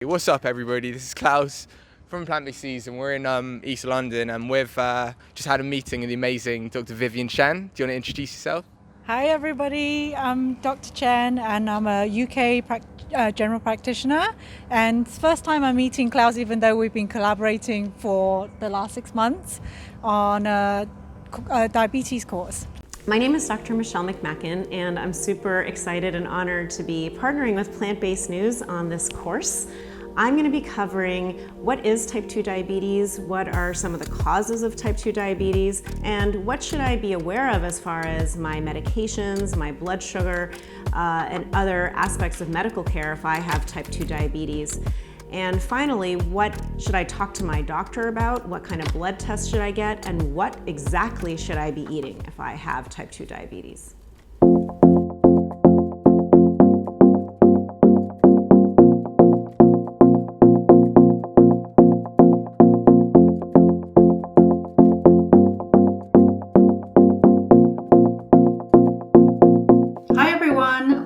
What's up, everybody? This is Klaus from Plant-Based Season. We're in East London, and we've just had a meeting with the amazing Dr. Vivian Chen. Do you want to introduce yourself? Hi everybody, I'm Dr. Chen and I'm a UK general practitioner, and it's the first time I'm meeting Klaus, even though we've been collaborating for the last 6 months on a diabetes course. My name is Dr. Michelle McMacken, and I'm super excited and honored to be partnering with Plant-Based News on this course. I'm going to be covering what is type 2 diabetes, what are some of the causes of type 2 diabetes, and what should I be aware of as far as my medications, my blood sugar, and other aspects of medical care if I have type 2 diabetes. And finally, what should I talk to my doctor about? What kind of blood tests should I get? And what exactly should I be eating if I have type 2 diabetes?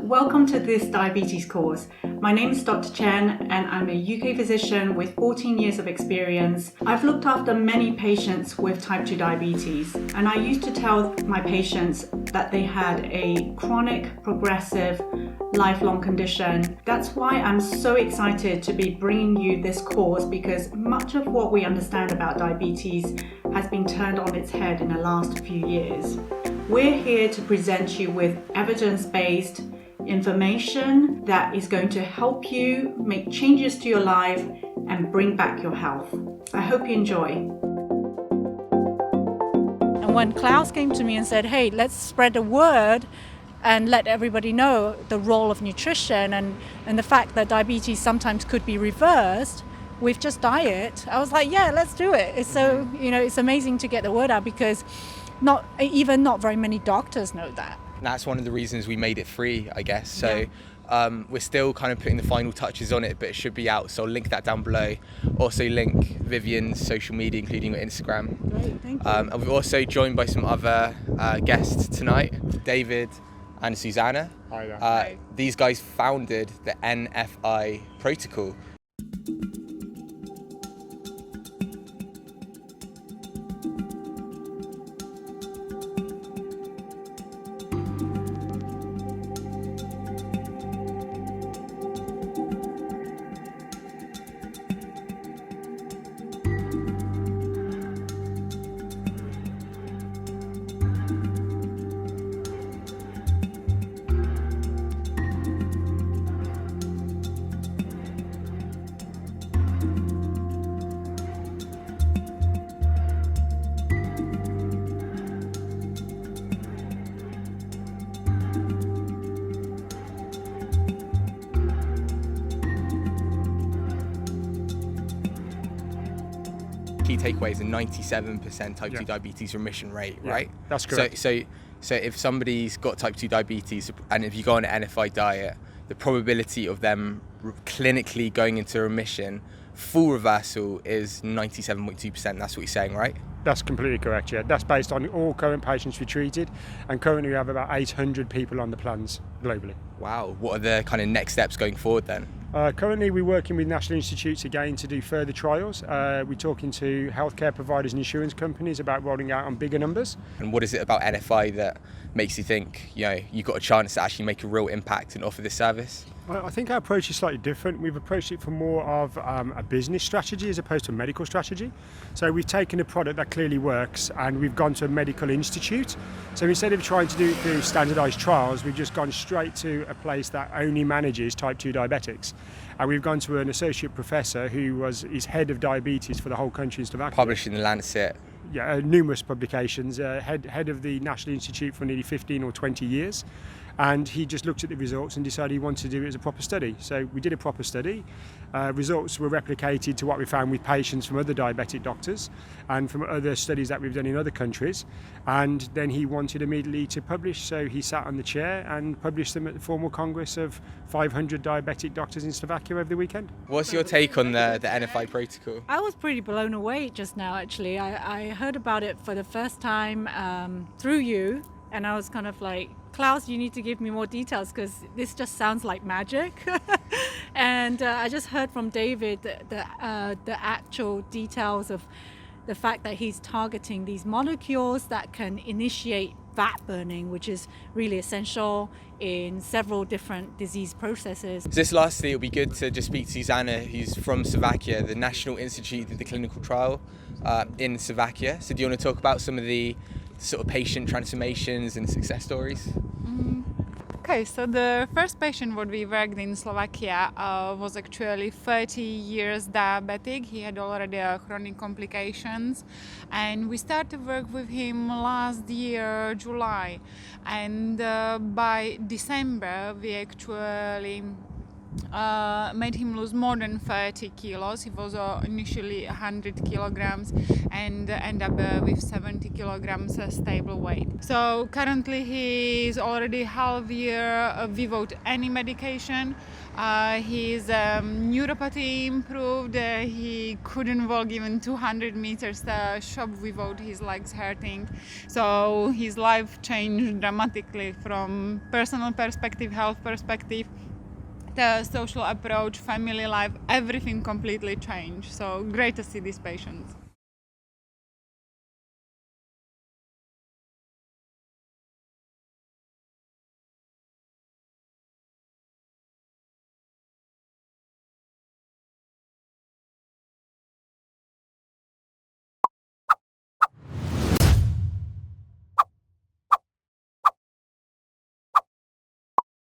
Welcome to this diabetes course. My name is Dr. Chen and I'm a UK physician with 14 years of experience. I've looked after many patients with type 2 diabetes, and I used to tell my patients that they had a chronic, progressive, lifelong condition. That's why I'm so excited to be bringing you this course, because much of what we understand about diabetes has been turned on its head in the last few years. We're here to present you with evidence-based information that is going to help you make changes to your life and bring back your health. I hope you enjoy. And when Klaus came to me and said, hey, let's spread the word and let everybody know the role of nutrition and the fact that diabetes sometimes could be reversed with just diet, I was like, yeah, let's do it. It's so, it's amazing to get the word out, because not very many doctors know that. That's one of the reasons we made it free, I guess. So we're still kind of putting the final touches on it, but it should be out. So I'll link that down below. Also link Vivian's social media, including her Instagram. Great, thank you. And we're also joined by some other guests tonight, David and Susana. Hi there. Hi. These guys founded the NFI protocol. Key takeaway is a 97% type 2 diabetes remission rate, right? That's correct. So if somebody's got type 2 diabetes, and if you go on an NFI diet, the probability of them clinically going into remission, full reversal, is 97.2%. That's what you're saying, right? That's completely correct, yeah. That's based on all current patients we treated, and currently we have about 800 people on the plans globally. Wow. What are the kind of next steps going forward then? Currently we're working with national institutes again to do further trials. We're talking to healthcare providers and insurance companies about rolling out on bigger numbers. And what is it about NFI that makes you think, you've got a chance to actually make a real impact and offer this service? I think our approach is slightly different. We've approached it from more of a business strategy as opposed to a medical strategy. So we've taken a product that clearly works and we've gone to a medical institute. So instead of trying to do it through standardised trials, we've just gone straight to a place that only manages type 2 diabetics. And we've gone to an associate professor who is head of diabetes for the whole country in Slovakia. Published in the Lancet. Yeah, numerous publications, head of the National Institute for nearly 15 or 20 years. And he just looked at the results and decided he wanted to do it as a proper study. So we did a proper study. Results were replicated to what we found with patients from other diabetic doctors and from other studies that we've done in other countries. And then he wanted immediately to publish, so he sat on the chair and published them at the formal congress of 500 diabetic doctors in Slovakia over the weekend. What's your take on the NFI protocol? I was pretty blown away just now, actually. I heard about it for the first time through you, and I was kind of like, Klaus, you need to give me more details, because this just sounds like magic. And I just heard from David the actual details of the fact that he's targeting these molecules that can initiate fat burning, which is really essential in several different disease processes. So this lastly, it'll be good to just speak to Susana, who's from Slovakia. The National Institute did the clinical trial in Slovakia. So do you want to talk about some of the sort of patient transformations and success stories? Okay, so the first patient what we worked in Slovakia was actually 30 years diabetic. He had already chronic complications, and we started work with him last year, July, and by December we actually made him lose more than 30 kilos. He was initially 100 kilograms and ended up with 70 kilograms stable weight. So currently he is already half year without any medication. His neuropathy improved. He couldn't walk even 200 meters shop without his legs hurting. So his life changed dramatically from personal perspective, health perspective, the social approach, family life, everything completely changed. So great to see these patients.